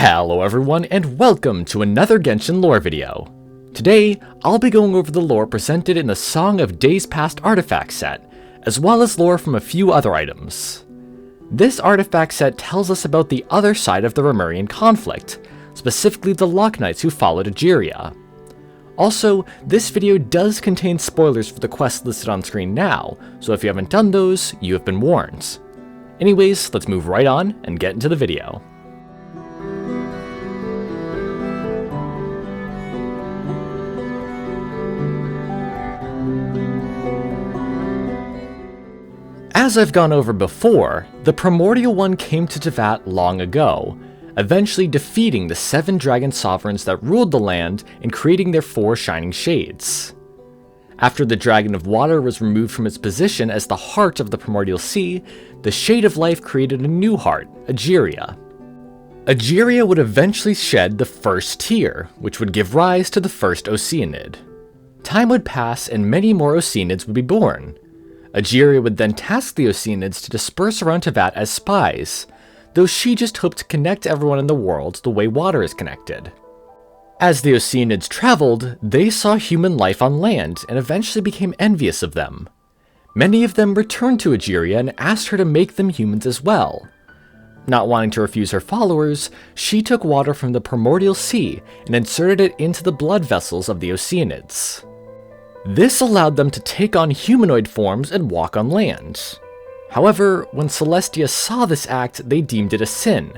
Hello everyone, and welcome to another Genshin lore video. Today, I'll be going over the lore presented in the Song of Days Past artifact set, as well as lore from a few other items. This artifact set tells us about the other side of the Remurian conflict, specifically the Lochknights who followed Egeria. Also, this video does contain spoilers for the quests listed on screen now, so if you haven't done those, you have been warned. Anyways, let's move right on and get into the video. As I've gone over before, the Primordial One came to Teyvat long ago, eventually defeating the 7 dragon sovereigns that ruled the land and creating their 4 shining shades. After the Dragon of Water was removed from its position as the heart of the Primordial Sea, the Shade of Life created a new heart, Egeria. Egeria would eventually shed the first tear, which would give rise to the first Oceanid. Time would pass and many more Oceanids would be born. Egeria would then task the Oceanids to disperse around Teyvat as spies, though she just hoped to connect everyone in the world the way water is connected. As the Oceanids traveled, they saw human life on land and eventually became envious of them. Many of them returned to Egeria and asked her to make them humans as well. Not wanting to refuse her followers, she took water from the Primordial Sea and inserted it into the blood vessels of the Oceanids. This allowed them to take on humanoid forms and walk on land. However, when Celestia saw this act, they deemed it a sin,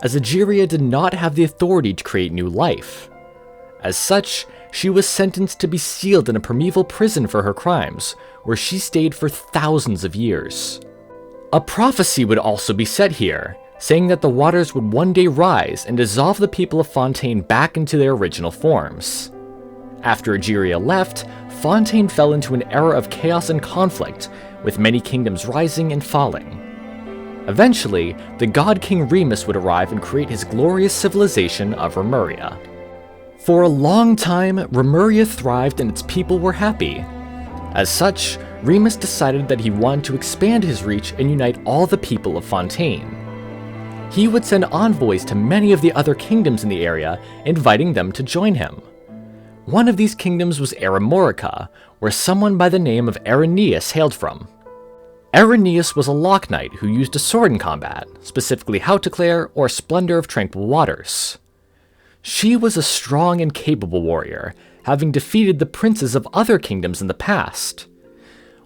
as Egeria did not have the authority to create new life. As such, she was sentenced to be sealed in a primeval prison for her crimes, where she stayed for thousands of years. A prophecy would also be set here, saying that the waters would one day rise and dissolve the people of Fontaine back into their original forms. After Egeria left, Fontaine fell into an era of chaos and conflict, with many kingdoms rising and falling. Eventually, the god king Remus would arrive and create his glorious civilization of Remuria. For a long time, Remuria thrived and its people were happy. As such, Remus decided that he wanted to expand his reach and unite all the people of Fontaine. He would send envoys to many of the other kingdoms in the area, inviting them to join him. One of these kingdoms was Remurian, where someone by the name of Irenaeus hailed from. Irenaeus was a Lochknight who used a sword in combat, specifically Hauteclair or Splendor of Tranquil Waters. She was a strong and capable warrior, having defeated the princes of other kingdoms in the past.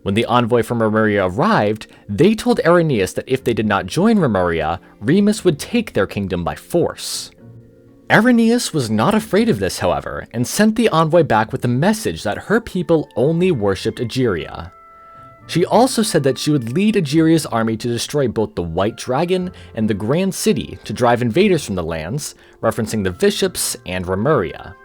When the envoy from Remuria arrived, they told Irenaeus that if they did not join Remuria, Remus would take their kingdom by force. Irenaeus was not afraid of this, however, and sent the envoy back with the message that her people only worshipped Egeria. She also said that she would lead Egeria's army to destroy both the White Dragon and the Grand City to drive invaders from the lands, referencing the Bishops and Remuria.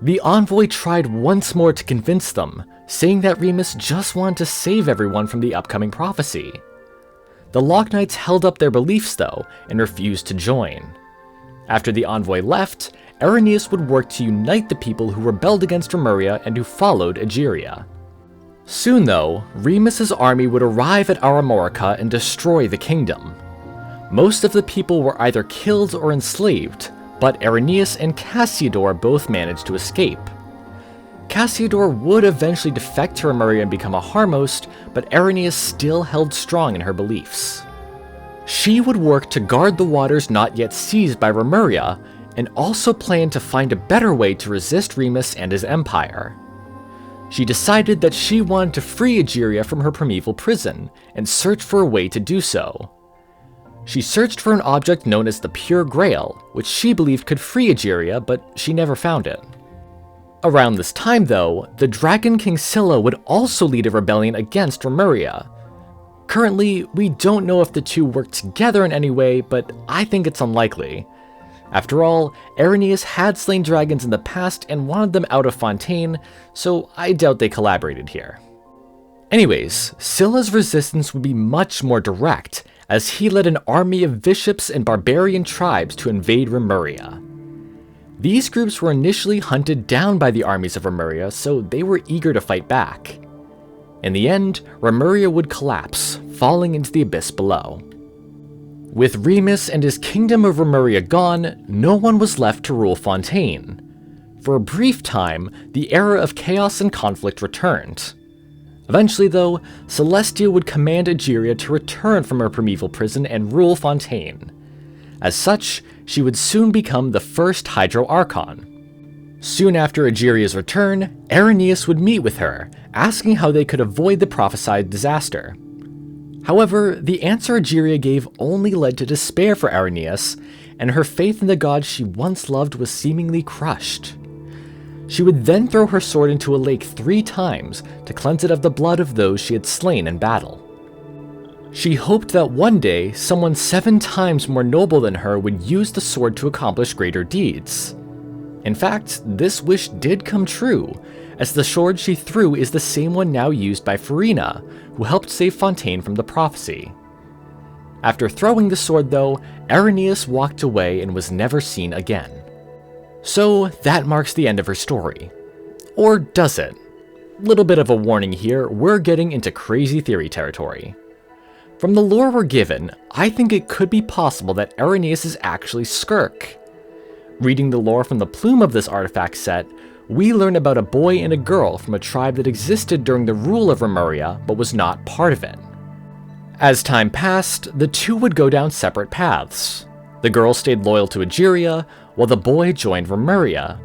The envoy tried once more to convince them, saying that Remus just wanted to save everyone from the upcoming prophecy. The Lochknights held up their beliefs though, and refused to join. After the envoy left, Irenaeus would work to unite the people who rebelled against Remuria and who followed Egeria. Soon though, Remus's army would arrive at Remurian and destroy the kingdom. Most of the people were either killed or enslaved, but Irenaeus and Cassiodor both managed to escape. Cassiodor would eventually defect to Remuria and become a Harmost, but Irenaeus still held strong in her beliefs. She would work to guard the waters not yet seized by Remuria, and also planned to find a better way to resist Remus and his empire. She decided that she wanted to free Egeria from her primeval prison, and searched for a way to do so. She searched for an object known as the Pure Grail, which she believed could free Egeria, but she never found it. Around this time though, the Dragon King Scylla would also lead a rebellion against Remuria. Currently, we don't know if the two work together in any way, but I think it's unlikely. After all, Irenaeus had slain dragons in the past and wanted them out of Fontaine, so I doubt they collaborated here. Anyways, Scylla's resistance would be much more direct, as he led an army of bishops and barbarian tribes to invade Remuria. These groups were initially hunted down by the armies of Remuria, so they were eager to fight back. In the end, Remuria would collapse, falling into the abyss below. With Remus and his kingdom of Remuria gone, no one was left to rule Fontaine. For a brief time, the era of chaos and conflict returned. Eventually though, Celestia would command Egeria to return from her primeval prison and rule Fontaine. As such, she would soon become the first Hydro Archon. Soon after Egeria's return, Irenaeus would meet with her, asking how they could avoid the prophesied disaster. However, the answer Egeria gave only led to despair for Irenaeus, and her faith in the god she once loved was seemingly crushed. She would then throw her sword into a lake 3 times to cleanse it of the blood of those she had slain in battle. She hoped that one day, someone 7 times more noble than her would use the sword to accomplish greater deeds. In fact, this wish did come true, as the sword she threw is the same one now used by Farina, who helped save Fontaine from the prophecy. After throwing the sword though, Irenaeus walked away and was never seen again. So that marks the end of her story. Or does it? Little bit of a warning here, we're getting into crazy theory territory. From the lore we're given, I think it could be possible that Irenaeus is actually Skirk. Reading the lore from the plume of this artifact set, we learn about a boy and a girl from a tribe that existed during the rule of Remuria, but was not part of it. As time passed, the two would go down separate paths. The girl stayed loyal to Egeria, while the boy joined Remuria.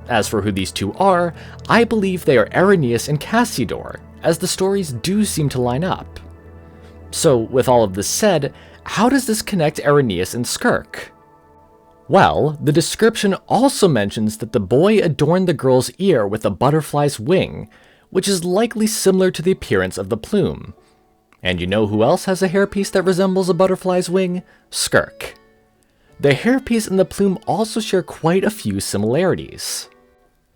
As for who these two are, I believe they are Irenaeus and Cassidor, as the stories do seem to line up. So, with all of this said, how does this connect Irenaeus and Skirk? Well, the description also mentions that the boy adorned the girl's ear with a butterfly's wing, which is likely similar to the appearance of the plume. And you know who else has a hairpiece that resembles a butterfly's wing? Skirk. The hairpiece and the plume also share quite a few similarities.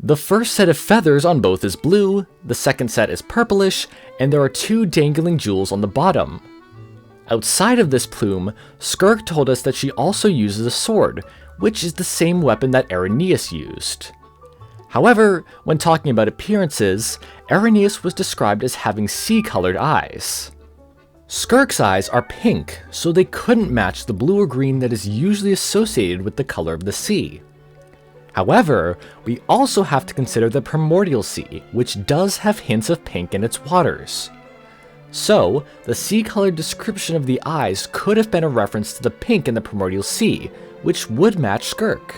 The first set of feathers on both is blue, the second set is purplish, and there are 2 dangling jewels on the bottom. Outside of this plume, Skirk told us that she also uses a sword, which is the same weapon that Irenaeus used. However, when talking about appearances, Irenaeus was described as having sea-colored eyes. Skirk's eyes are pink, so they couldn't match the blue or green that is usually associated with the color of the sea. However, we also have to consider the Primordial Sea, which does have hints of pink in its waters. So, the sea-colored description of the eyes could have been a reference to the pink in the Primordial Sea, which would match Skirk.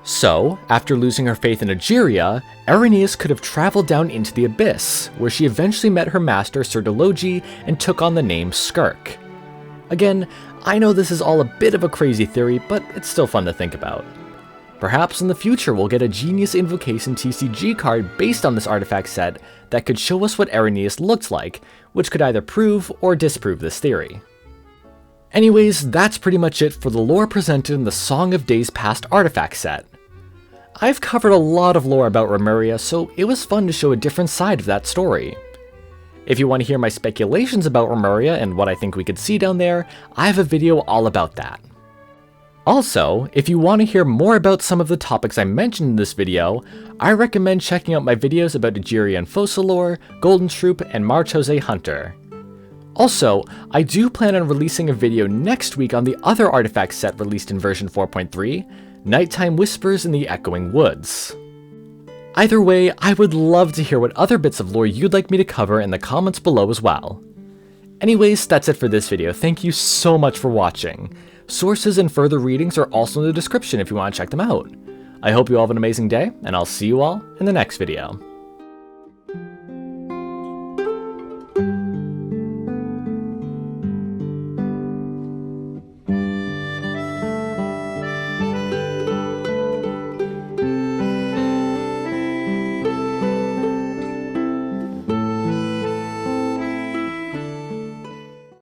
So, after losing her faith in Egeria, Irenaeus could have traveled down into the Abyss, where she eventually met her master Sir Delogi and took on the name Skirk. Again, I know this is all a bit of a crazy theory, but it's still fun to think about. Perhaps in the future we'll get a Genius Invocation TCG card based on this artifact set that could show us what Irenaeus looked like, which could either prove or disprove this theory. Anyways, that's pretty much it for the lore presented in the Song of Days Past artifact set. I've covered a lot of lore about Remuria, so it was fun to show a different side of that story. If you want to hear my speculations about Remuria and what I think we could see down there, I have a video all about that. Also, if you want to hear more about some of the topics I mentioned in this video, I recommend checking out my videos about Egeria and Focalore, Golden Troop, and March Jose Hunter. Also, I do plan on releasing a video next week on the other artifact set released in version 4.3, Nighttime Whispers in the Echoing Woods. Either way, I would love to hear what other bits of lore you'd like me to cover in the comments below as well. Anyways, that's it for this video. Thank you so much for watching. Sources and further readings are also in the description if you want to check them out. I hope you all have an amazing day, and I'll see you all in the next video.